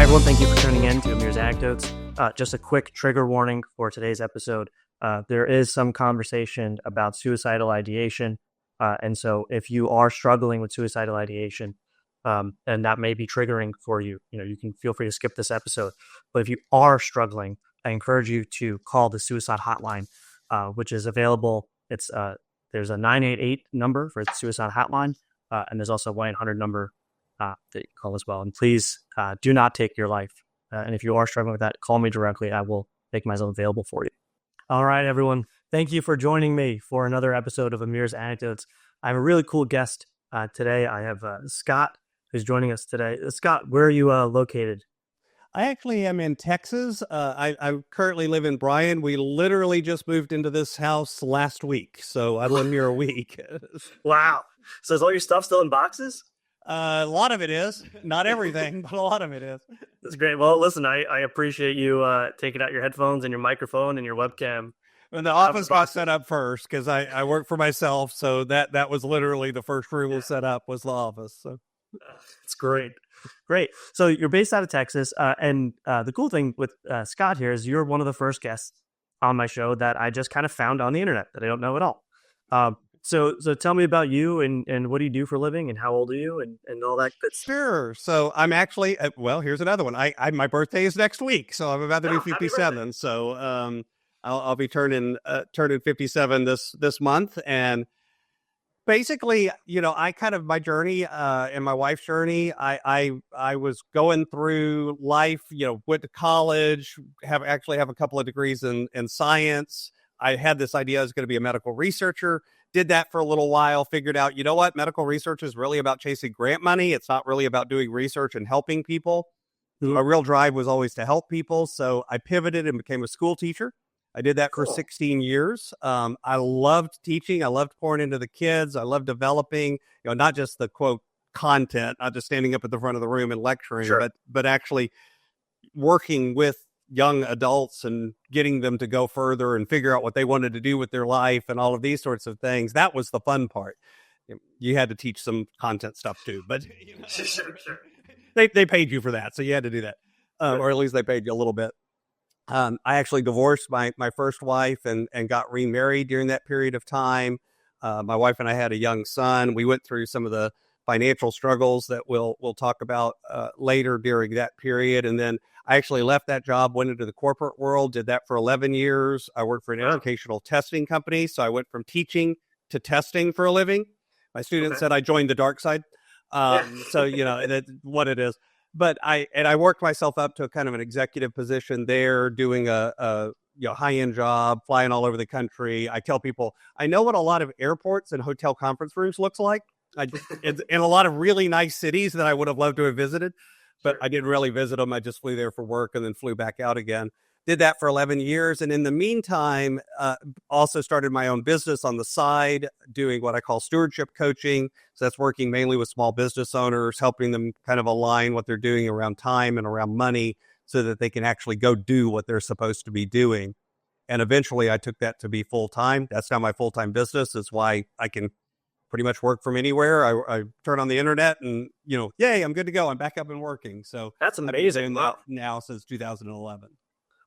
everyone. Thank you for tuning in to Amir's Anecdotes. Just a quick trigger warning for today's episode. There is some conversation about suicidal ideation. And so if you are struggling with suicidal ideation, and that may be triggering for you, you can feel free to skip this episode. But if you are struggling, I encourage you to call the suicide hotline, which is available. There's a 988 number for the suicide hotline, and there's also a 1-800 number that you can call as well. And please do not take your life. And if you are struggling with that, call me directly. I will make myself available for you. All right, everyone. Thank you for joining me for another episode of Amir's Anecdotes. I have a really cool guest today. I have Scott, who's joining us today. Scott, where are you located? I actually am in Texas. I currently live in Bryan. We literally just moved into this house last week, so I've been here a week. Wow. So is all your stuff still in boxes? A lot of it is. Not everything, but a lot of it is. That's great. Well, listen, I appreciate you taking out your headphones and your microphone and your webcam. And the office got set up first because I work for myself, so that was literally the first room we set up was the office. So it's great. Great. So you're based out of Texas, and the cool thing with Scott here is you're one of the first guests on my show that I just kind of found on the internet that I don't know at all. So tell me about you and what do you do for a living and how old are you and all that good stuff. Sure. So I'm actually, well, here's another one. My birthday is next week, so I'm about to be 57. So I'll be turning 57 this month. And basically, I kind of, my journey and my wife's journey, I was going through life, went to college, have a couple of degrees in science. I had this idea I was going to be a medical researcher, did that for a little while, figured out, medical research is really about chasing grant money. It's not really about doing research and helping people. Mm-hmm. My real drive was always to help people. So I pivoted and became a school teacher. I did that for 16 years. I loved teaching. I loved pouring into the kids. I loved developing, not just the quote content, not just standing up at the front of the room and lecturing, sure, but actually working with young adults and getting them to go further and figure out what they wanted to do with their life and all of these sorts of things. That was the fun part. You had to teach some content stuff too, but sure. They paid you for that. So you had to do that. Or at least they paid you a little bit. I actually divorced my first wife and got remarried during that period of time. My wife and I had a young son. We went through some of the financial struggles that we'll talk about later during that period. And then I actually left that job, went into the corporate world, did that for 11 years. I worked for an educational testing company. So I went from teaching to testing for a living. My students said I joined the dark side. So, that's what it is. But I worked myself up to a kind of an executive position there, doing a high-end job, flying all over the country. I tell people, I know what a lot of airports and hotel conference rooms looks like. In a lot of really nice cities that I would have loved to have visited, but I didn't really visit them. I just flew there for work and then flew back out again. Did that for 11 years. And in the meantime, also started my own business on the side, doing what I call stewardship coaching. So that's working mainly with small business owners, helping them kind of align what they're doing around time and around money so that they can actually go do what they're supposed to be doing. And eventually I took that to be full-time. That's now my full-time business. It's why I can pretty much work from anywhere. I turn on the internet and, yay, I'm good to go. I'm back up and working. So that's amazing. Wow. Now since 2011.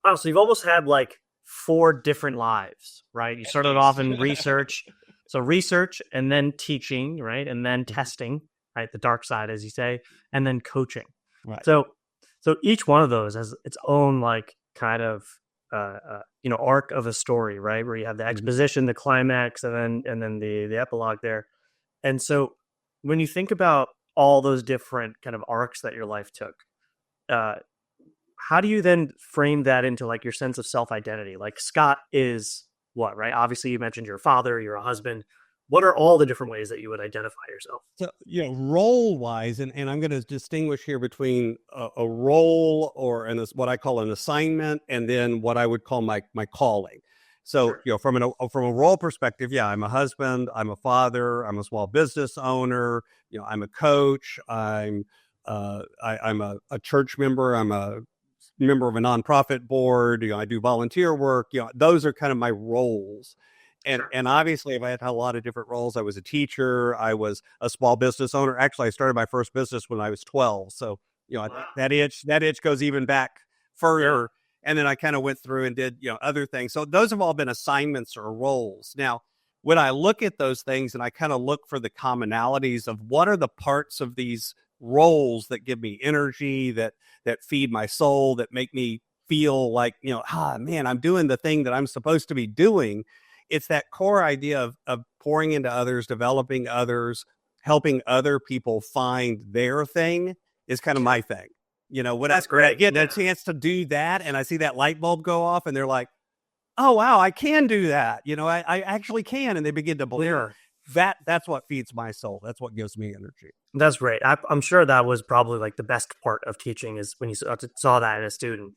Wow, so you've almost had like 4 different lives, right? You started off in research. So research and then teaching, right? And then testing, right? The dark side, as you say, and then coaching. Right. So each one of those has its own like kind of arc of a story, right? Where you have the exposition, the climax, and then the epilogue there. And so when you think about all those different kind of arcs that your life took, how do you then frame that into like your sense of self-identity? Like Scott is what, right? Obviously you mentioned you're a father, you're a husband. What are all the different ways that you would identify yourself? So, role-wise, and I'm going to distinguish here between a role what I call an assignment and then what I would call my calling. So, sure, from a role perspective, I'm a husband, I'm a father, I'm a small business owner, I'm a coach, I'm a church member, I'm a member of a nonprofit board, I do volunteer work, those are kind of my roles. And obviously I've had a lot of different roles. I was a teacher. I was a small business owner. Actually, I started my first business when I was 12. So I think that itch goes even back further. And then I kind of went through and did, other things. So those have all been assignments or roles. Now, when I look at those things and I kind of look for the commonalities of what are the parts of these roles that give me energy, that feed my soul, that make me feel like, man, I'm doing the thing that I'm supposed to be doing. It's that core idea of pouring into others, developing others, helping other people find their thing is kind of my thing. When That's when I great. get a chance to do that and I see that light bulb go off and they're like, oh, wow, I can do that. I actually can. And they begin to believe that's what feeds my soul. That's what gives me energy. That's great. I'm sure that was probably like the best part of teaching is when you saw that in a student.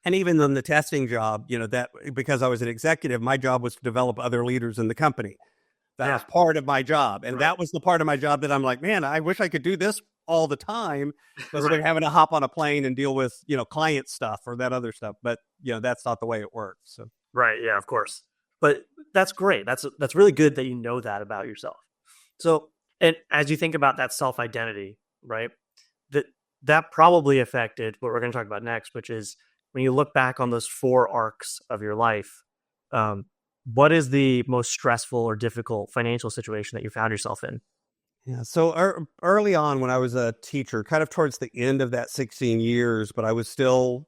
And even in the testing job, that because I was an executive, my job was to develop other leaders in the company. That was part of my job. And that was the part of my job that I'm like, man, I wish I could do this all the time because they're having to hop on a plane and deal with, client stuff or that other stuff. But, that's not the way it works. So. Right. Yeah, of course. But that's great. That's really good that you know that about yourself. So, and as you think about that self-identity, right? That probably affected what we're going to talk about next, which is when you look back on those 4 arcs of your life, what is the most stressful or difficult financial situation that you found yourself in? Yeah. So early on, when I was a teacher, kind of towards the end of that 16 years, but I was still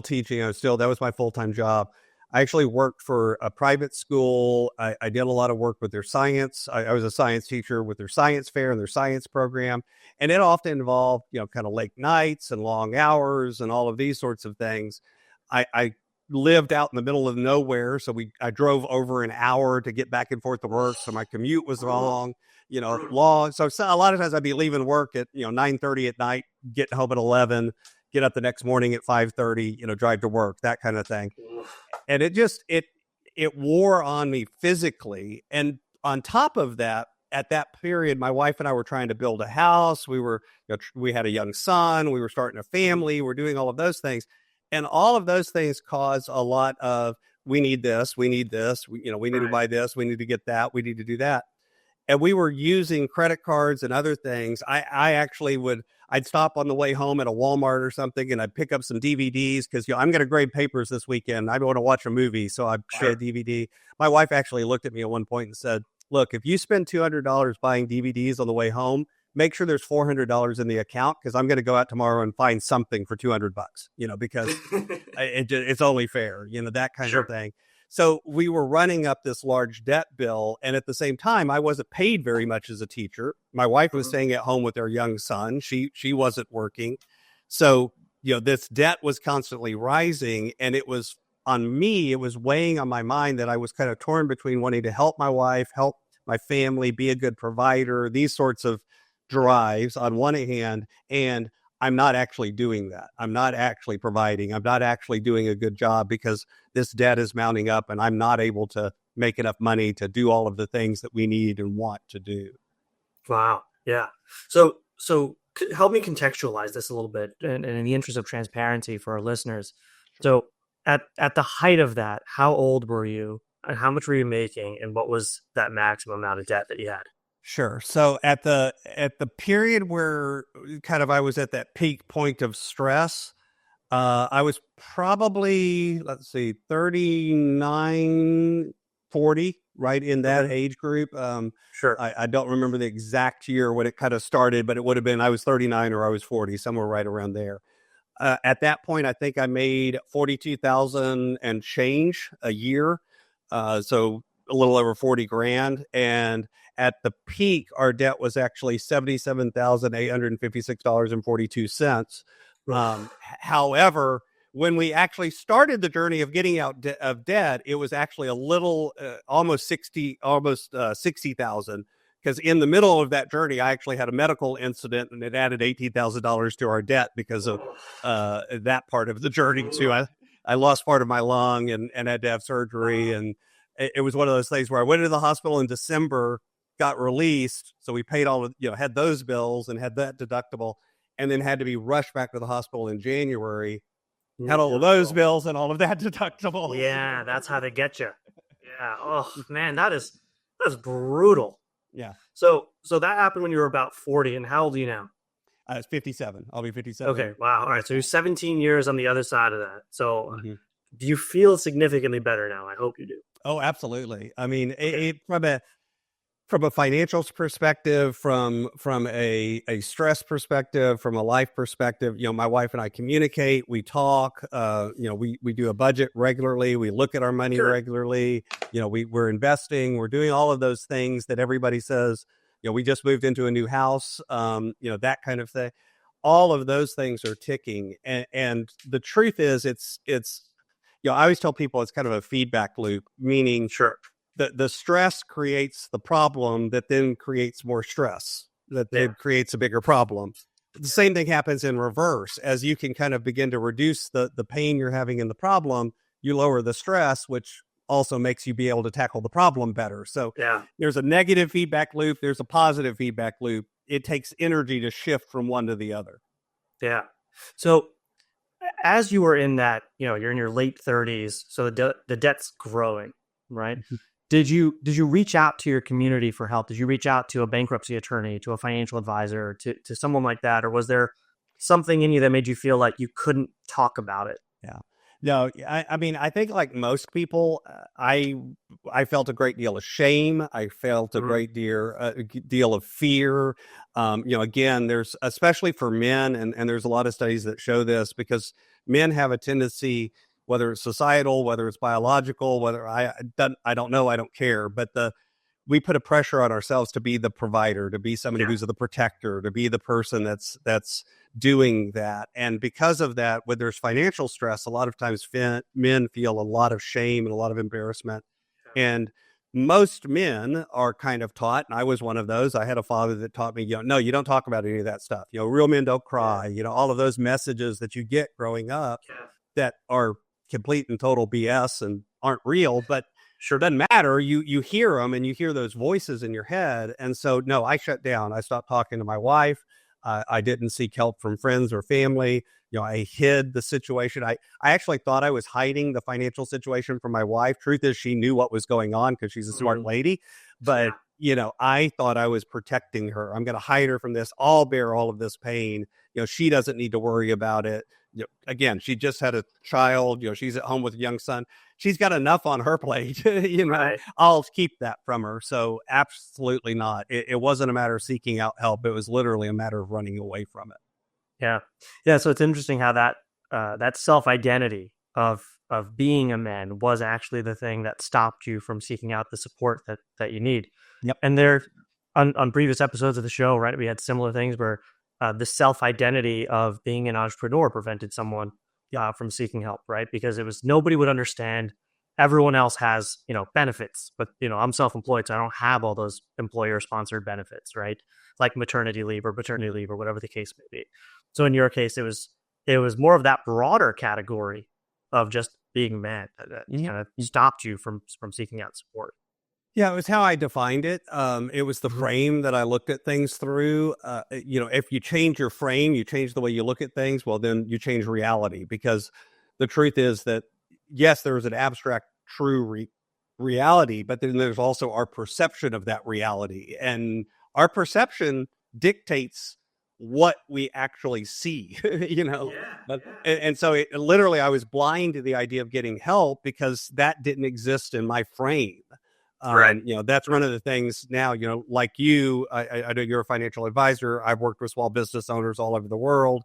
teaching. That was my full-time job. I actually worked for a private school. I did a lot of work with their science. I was a science teacher with their science fair and their science program. And it often involved, kind of late nights and long hours and all of these sorts of things. I lived out in the middle of nowhere. So I drove over an hour to get back and forth to work. So my commute was long. So a lot of times I'd be leaving work at, 9:30 at night, getting home at 11, get up the next morning at 5:30, drive to work, that kind of thing. And it wore on me physically. And on top of that, at that period, my wife and I were trying to build a house. We had a young son, we were starting a family, we're doing all of those things. And all of those things cause a lot of, we need this, we need this, we need to buy this, we need to get that, we need to do that. And we were using credit cards and other things. I'd stop on the way home at a Walmart or something, and I'd pick up some DVDs because I'm going to grade papers this weekend. I want to watch a movie, so I buy a DVD. My wife actually looked at me at one point and said, "Look, if you spend $200 buying DVDs on the way home, make sure there's $400 in the account because I'm going to go out tomorrow and find something for $200, because it's only fair, that kind of thing." So we were running up this large debt bill. And at the same time, I wasn't paid very much as a teacher. My wife was staying at home with their young son. She wasn't working. So, this debt was constantly rising, and it was on me. It was weighing on my mind that I was kind of torn between wanting to help my wife, help my family, be a good provider, these sorts of drives on one hand, and I'm not actually doing that. I'm not actually providing. I'm not actually doing a good job because this debt is mounting up and I'm not able to make enough money to do all of the things that we need and want to do. Wow. Yeah. So help me contextualize this a little bit and in the interest of transparency for our listeners. So at the height of that, how old were you and how much were you making and what was that maximum amount of debt that you had? Sure. So at the period where kind of I was at that peak point of stress, I was probably, 39, 40, right in that age group. Sure. I don't remember the exact year when it kind of started, but it would have been I was 39 or I was 40, somewhere right around there. At that point, I think I made 42,000 and change a year. So a little over 40 grand. And at the peak, our debt was actually $77,856.42. However, when we actually started the journey of getting out of debt, it was actually a little, almost 60,000. Because in the middle of that journey, I actually had a medical incident and it added $18,000 to our debt because of that part of the journey too. I lost part of my lung and had to have surgery. And it was one of those things where I went to the hospital in December, got released. So we paid all of, had those bills and had that deductible, and then had to be rushed back to the hospital in January, had all of those bills and all of that deductible. Yeah, that's how they get you. Yeah. Oh man, that's brutal. Yeah. So that happened when you were about 40, and how old are you now? It's 57. I'll be 57. Okay, wow. All right, so you're 17 years on the other side of that. So, Mhm. do you feel significantly better now? I hope you do. Oh, absolutely. I mean, Okay. from a financial perspective, from a stress perspective, from a life perspective, my wife and I communicate, we talk, we do a budget regularly, we look at our money Good. regularly, we're investing, we're doing all of those things that everybody says, we just moved into a new house, that kind of thing. All of those things are ticking, and the truth is, it's I always tell people it's kind of a feedback loop, meaning Sure. the stress creates the problem that then creates more stress that Yeah. then creates a bigger problem. The same thing happens in reverse. As you can kind of begin to reduce the pain you're having in the problem, you lower the stress, which also makes you be able to tackle the problem better. So Yeah. there's a negative feedback loop, there's a positive feedback loop. It takes energy to shift from one to the other. Yeah. So, as you were in that, you're in your late 30s, so the debt's growing, right? Did you reach out to your community for help? Did you reach out to a bankruptcy attorney, to a financial advisor, to someone like that, or was there something in you that made you feel like you couldn't talk about it? Yeah. No, I mean, I think like most people, I felt a great deal of shame. I felt Mhm. a deal of fear. Again, there's especially for men, and there's a lot of studies that show this because men have a tendency, whether it's societal, whether it's biological, whether I don't know, I don't care, but we put a pressure on ourselves to be the provider, to be somebody Yeah. who's the protector, to be the person that's doing that. And because of that, when there's financial stress, a lot of times men feel a lot of shame and a lot of embarrassment. And most men are kind of taught, and I was one of those. I had a father that taught me, no, you don't talk about any of that stuff. Real men don't Yeah. cry. All of those messages that you get growing up Yeah. that are complete and total BS and aren't real, but Sure. doesn't matter. You hear them and you hear those voices in your head. And so, no, I shut down. I stopped talking to my wife. I didn't seek help from friends or family. I hid the situation. I actually thought I was hiding the financial situation from my wife. Truth is, she knew what was going on because she's a smart Mhm. lady. But, Yeah. I thought I was protecting her. I'm going to hide her from this. I'll bear all of this pain. She doesn't need to worry about it. Again, she just had a child. She's at home with a young son. She's got enough on her plate. Right. I'll keep that from her. So absolutely not. It wasn't a matter of seeking out help. It was literally a matter of running away from it. Yeah. Yeah. So it's interesting how that self identity of being a man was actually the thing that stopped you from seeking out the support that you need. Yep. And there, on previous episodes of the show, right, we had similar things where the self identity of being an entrepreneur prevented someone from seeking help, right? Because it was nobody would understand. Everyone else has benefits, but I'm self employed, so I don't have all those employer sponsored benefits, right? Like maternity leave or paternity leave or whatever the case may be. So in your case, it was more of that broader category of just being a man that Yep. kind of stopped you from seeking out support. Yeah, it was how I defined it. It was the Mhm. frame that I looked at things through. If you change your frame, you change the way you look at things, well, then you change reality because the truth is that, yes, there is an abstract, true reality, but then there's also our perception of that reality. And our perception dictates what we actually see, Yeah, But, yeah. and so literally, I was blind to the idea of getting help because that didn't exist in my frame. Right. That's one of the things now, like you, I know you're a financial advisor. I've worked with small business owners all over the world.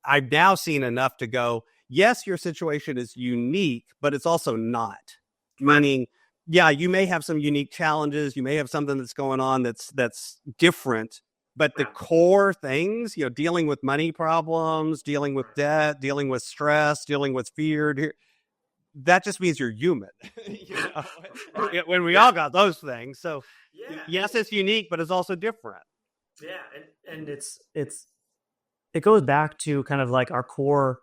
I've now seen enough to go, yes, your situation is unique, but it's also not. Right. Meaning, yeah, you may have some unique challenges. You may have something that's going on that's different, but the Yeah. core things, dealing with money problems, dealing with debt, dealing with stress, dealing with fear, that just means you're human. you know, Right. when we Yeah. all got those things. So Yeah. yes, it's unique, but it's also different. Yeah. And it goes back to kind of like our core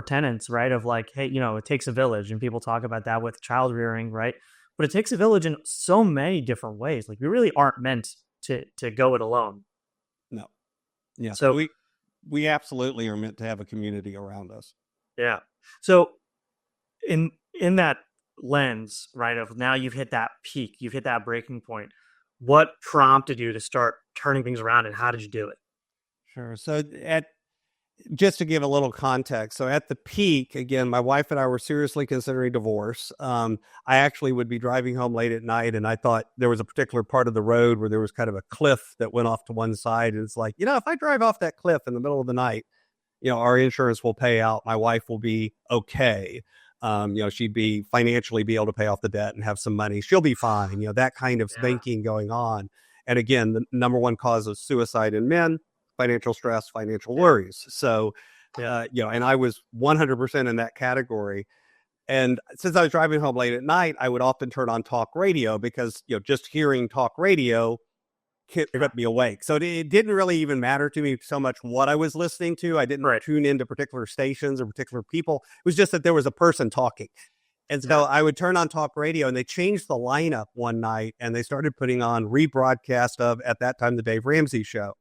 tenets, right? Of like, hey, it takes a village, and people talk about that with child rearing, right? But it takes a village in so many different ways. Like we really aren't meant to go it alone. No. Yeah. So We absolutely are meant to have a community around us. yeah. So in that lens, right, of now you've hit that peak, you've hit that breaking point. What prompted you to start turning things around, and how did you do it? Sure. So at just to give a little context, so at the peak, again, my wife and I were seriously considering divorce. I actually would be driving home late at night, and I thought there was a particular part of the road where there was kind of a cliff that went off to one side. And it's like, if I drive off that cliff in the middle of the night, our insurance will pay out. My wife will be okay. She'd be financially be able to pay off the debt and have some money. She'll be fine. That kind of thinking going on. And again, the number one cause of suicide in men, financial stress, financial worries. So, and I was 100% in that category. And since I was driving home late at night, I would often turn on talk radio because, just hearing talk radio kept me awake. So it didn't really even matter to me so much what I was listening to. I didn't tune into particular stations or particular people. It was just that there was a person talking. And so I would turn on talk radio, and they changed the lineup one night, and they started putting on rebroadcast of, at that time, the Dave Ramsey Show.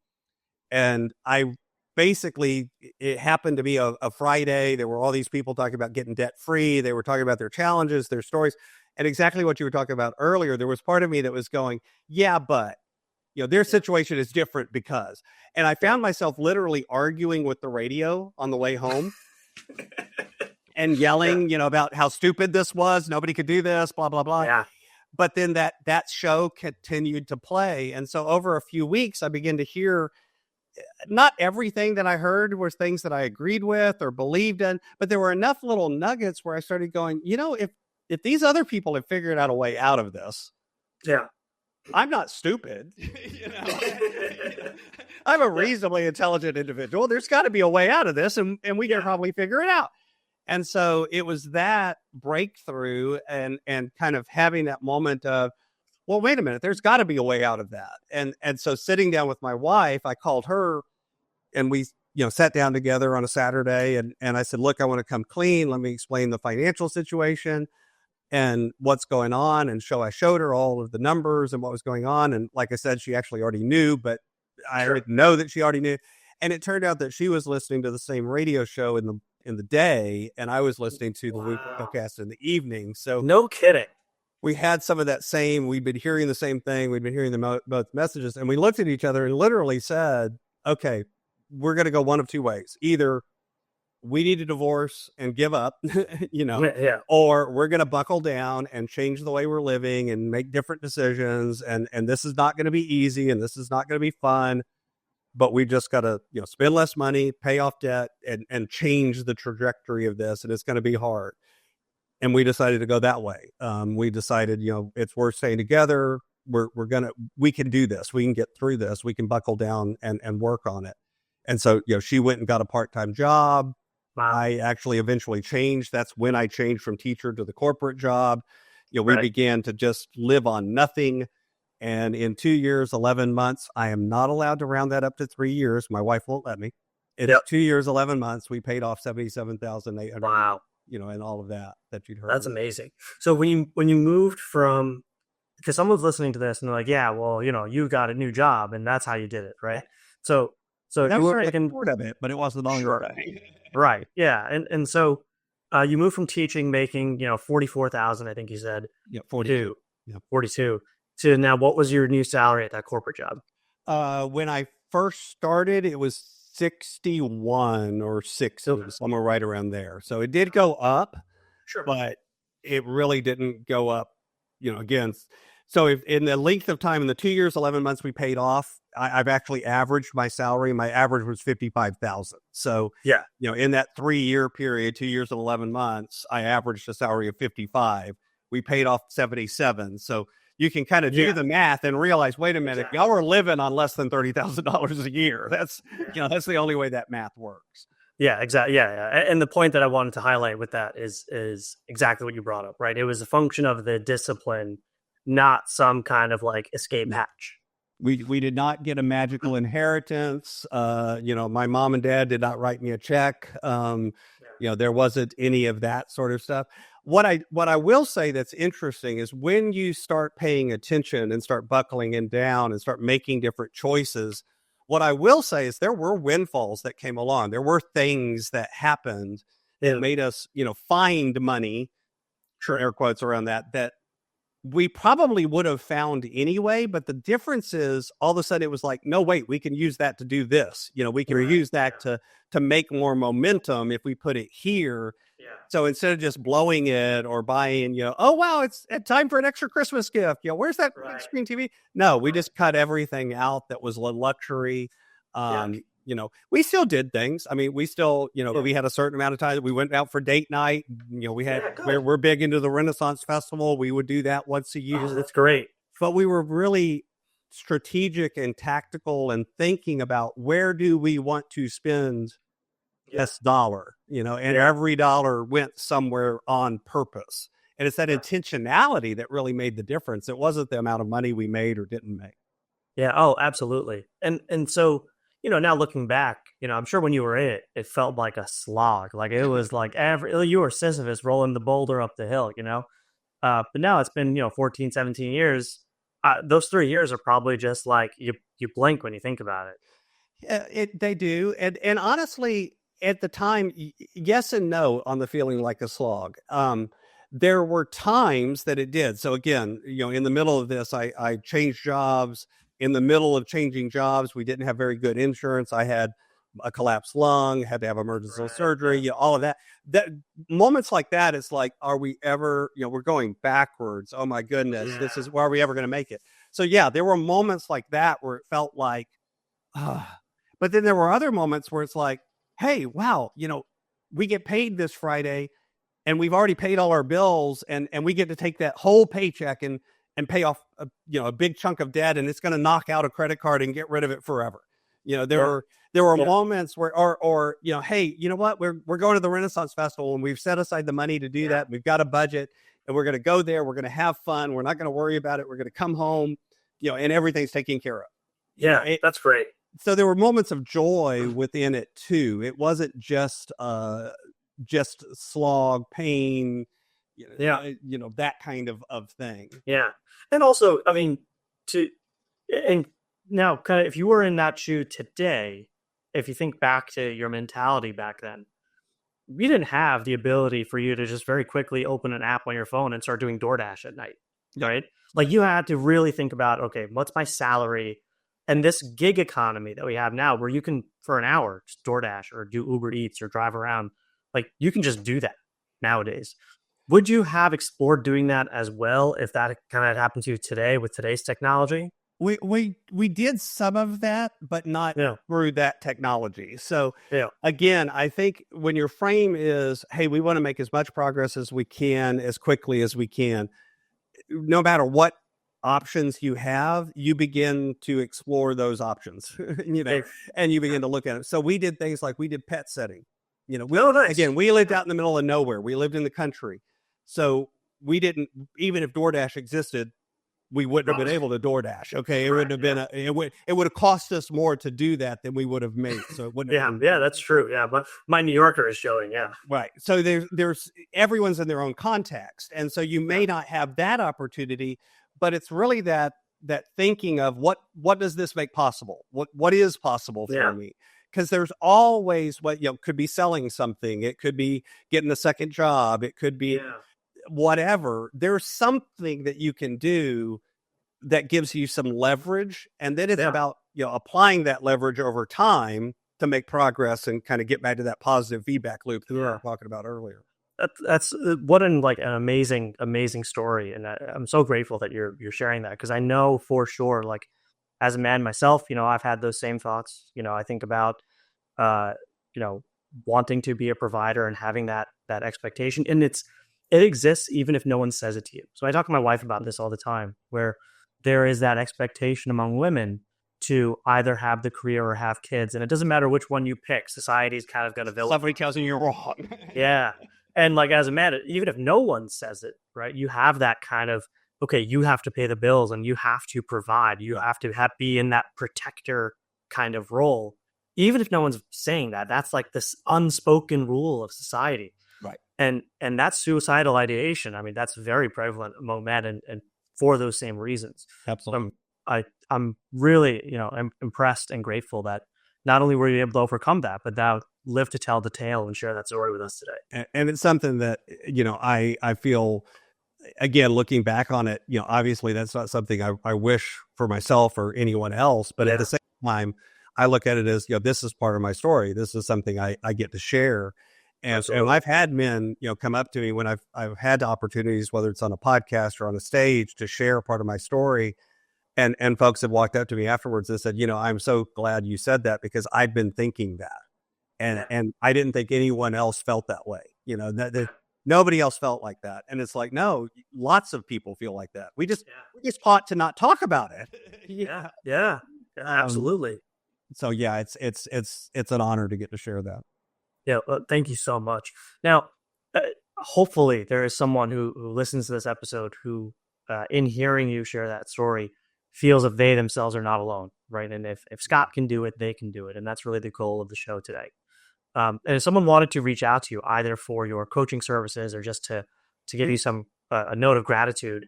And it happened to be a Friday. There were all these people talking about getting debt free. They were talking about their challenges, their stories, and exactly what you were talking about earlier. There was part of me that was going, yeah, but their situation is different because, and I found myself literally arguing with the radio on the way home and yelling, about how stupid this was. Nobody could do this, blah, blah, blah. Yeah. But then that show continued to play. And so over a few weeks, I began to hear, not everything that I heard was things that I agreed with or believed in, but there were enough little nuggets where I started going, if these other people have figured out a way out of this, I'm not stupid. I'm a reasonably intelligent individual. There's got to be a way out of this, and we can probably figure it out. And so it was that breakthrough and kind of having that moment of, well, wait a minute, there's got to be a way out of that. And so sitting down with my wife, I called her, and we sat down together on a Saturday, and I said, look, I want to come clean. Let me explain the financial situation and what's going on. And I showed her all of the numbers and what was going on. And like I said, she actually already knew, but I didn't know that she already knew. And it turned out that she was listening to the same radio show in the day, and I was listening to the podcast in the evening. So no kidding. We had some of that same, we'd been hearing the same thing. We'd been hearing both messages, and we looked at each other and literally said, okay, we're going to go one of two ways. Either we need a divorce and give up, or we're going to buckle down and change the way we're living and make different decisions. And this is not going to be easy, and this is not going to be fun, but we just got to, spend less money, pay off debt, and change the trajectory of this. And it's going to be hard. And we decided to go that way. We decided, it's worth staying together. We can do this. We can get through this. We can buckle down and work on it. And so, she went and got a part-time job. Wow. I actually eventually changed. That's when I changed from teacher to the corporate job. We began to just live on nothing. And in 2 years, 11 months, I am not allowed to round that up to 3 years. My wife won't let me. In 2 years, 11 months, we paid off $77,800. Wow. And all of that you'd heard. That's amazing. So when you moved from, because someone's listening to this and they're like, yeah, well, you got a new job and that's how you did it, right? So that was part of it, but it wasn't all your thing. Right. Yeah. And so you moved from teaching, making, $44,000, I think you said. Yeah, 42. Yeah. 42. To now, what was your new salary at that corporate job? When I first started, it was 61 or 60, somewhere right around there. So it did go up, sure, but it really didn't go up, again. So if in the length of time, in the 2 years, 11 months we paid off, I've actually averaged my salary. My average was $55,000. So, in that 3-year period, 2 years and 11 months, I averaged a salary of 55. We paid off 77. So you can kind of do the math and realize, wait a minute, y'all were living on less than $30,000 a year. That's, that's the only way that math works. Yeah, exactly. Yeah. And the point that I wanted to highlight with that is exactly what you brought up, right? It was a function of the discipline, not some kind of like escape hatch. We did not get a magical inheritance. My mom and dad did not write me a check. There wasn't any of that sort of stuff. What I will say that's interesting is when you start paying attention and start buckling in down and start making different choices, what I will say is there were windfalls that came along. There were things that happened that made us, find money, air quotes around that we probably would have found anyway. But the difference is all of a sudden it was like, no, wait, we can use that to do this. We can Right. use that to make more momentum if we put it here. Yeah. So instead of just blowing it or buying, oh wow, it's time for an extra Christmas gift. Where's that big Right. screen TV? No, we Right. just cut everything out that was a luxury. Yeah. We still did things. I mean, we still, we had a certain amount of time. We went out for date night. We had Yeah. Good. we're big into the Renaissance Festival. We would do that once a year. Oh, that's great. But we were really strategic and tactical and thinking about where do we want to spend Yeah. this dollar, and Yeah. every dollar went somewhere on purpose. And it's that Yeah. intentionality that really made the difference. It wasn't the amount of money we made or didn't make. Yeah. Oh, absolutely. And so, now looking back, I'm sure when you were in it, it felt like a slog. Like it was like you were Sisyphus rolling the boulder up the hill. But now it's been, 14, 17 years. Those 3 years are probably just like you blink when you think about it. Yeah, they do, and honestly, at the time, yes and no on the feeling like a slog. There were times that it did. So again, in the middle of this, I changed jobs. In the middle of changing jobs, we didn't have very good insurance. I had a collapsed lung, had to have emergency Right. surgery. Yeah. All of that. That moments like that, it's like, are we ever? We're going backwards. Oh my goodness, this Yeah. is. Are we ever going to make it? So yeah, there were moments like that where it felt like. ah, but then there were other moments where it's like, hey, wow, we get paid this Friday and we've already paid all our bills and we get to take that whole paycheck and pay off a big chunk of debt, and it's going to knock out a credit card and get rid of it forever. There Yeah. were Yeah. moments where or hey, you know what? We're going to the Renaissance Festival and we've set aside the money to do Yeah. that. We've got a budget and we're going to go there. We're going to have fun. We're not going to worry about it. We're going to come home, and everything's taken care of. Yeah. That's great. So there were moments of joy within it too. It wasn't just slog, pain, Yeah. that kind of thing. Yeah. And also, I mean, to and now kind of if you were in that shoe today, if you think back to your mentality back then, we didn't have the ability for you to just very quickly open an app on your phone and start doing DoorDash at night, Yeah. right? Like you had to really think about, okay, what's my salary? And this gig economy that we have now, where you can for an hour just DoorDash or do Uber Eats or drive around, like you can just do that nowadays. Would you have explored doing that as well if that kind of happened to you today with today's technology? We did some of that, but not Yeah. through that technology. So Yeah. again, I think when your frame is, hey, we want to make as much progress as we can, as quickly as we can, no matter what options you have, you begin to explore those options, Hey, and you begin to look at it. So we did things like we did pet setting. oh, nice. Again, we lived out in the middle of nowhere. We lived in the country. So we didn't, even if DoorDash existed, we wouldn't have been able to DoorDash. Okay. It wouldn't have been, it would have cost us more to do that than we would have made. So it wouldn't Yeah. have been, Yeah. That's true. Yeah. But my New Yorker is showing. Yeah. right. So there's everyone's in their own context. And so you may not have that opportunity, but it's really that thinking of what does this make possible? What is possible for Yeah. me? Because there's always what could be selling something. It could be getting a second job. It could be Yeah. whatever. There's something that you can do that gives you some leverage. And then it's Yeah. about, applying that leverage over time to make progress and kind of get back to that positive feedback loop that we were talking about earlier. That's what an amazing story, and I'm so grateful that you're sharing that because I know for sure, like as a man myself, I've had those same thoughts. I think about uh, wanting to be a provider and having that expectation, and it exists even if no one says it to you. So I talk to my wife about this all the time, where there is that expectation among women to either have the career or have kids, and it doesn't matter which one you pick. Society's kind of got a villain. Somebody tells you you're wrong. Yeah. And like as a man, even if no one says it, right, you have that kind of, okay, you have to pay the bills and you have to provide. You have to be in that protector kind of role. Even if no one's saying that, that's like this unspoken rule of society. Right. And that's suicidal ideation. I mean, that's very prevalent among men and for those same reasons. Absolutely. I'm really, I'm impressed and grateful that not only were you able to overcome that, but now live to tell the tale and share that story with us today. And it's something that, I feel again, looking back on it, obviously that's not something I wish for myself or anyone else. But at the same time, I look at it as, this is part of my story. This is something I get to share. And I've had men, come up to me when I've had opportunities, whether it's on a podcast or on a stage, to share part of my story. And folks have walked up to me afterwards and said, I'm so glad you said that, because I've been thinking that. And I didn't think anyone else felt that way. Nobody else felt like that. And it's like, no, lots of people feel like that. We just taught to not talk about it. Yeah, absolutely. So yeah, it's an honor to get to share that. Yeah, well, thank you so much. Now, hopefully there is someone who listens to this episode who, in hearing you share that story, feels that they themselves are not alone, right? And if Scott can do it, they can do it. And that's really the goal of the show today. And if someone wanted to reach out to you, either for your coaching services or just to give you some a note of gratitude,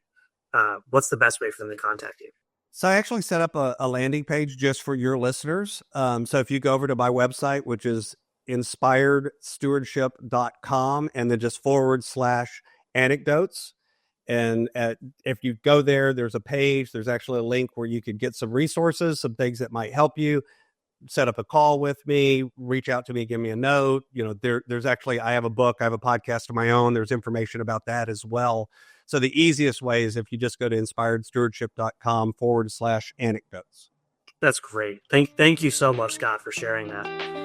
what's the best way for them to contact you? So I actually set up a landing page just for your listeners. So if you go over to my website, which is inspiredstewardship.com, and then just /anecdotes. And if you go there, there's a page, there's actually a link where you could get some resources, some things that might help you. Set up a call with me, reach out to me, give me a note. There's actually, I have a book, I have a podcast of my own. There's information about that as well. So the easiest way is if you just go to inspiredstewardship.com /anecdotes. That's great. Thank you so much, Scott, for sharing that.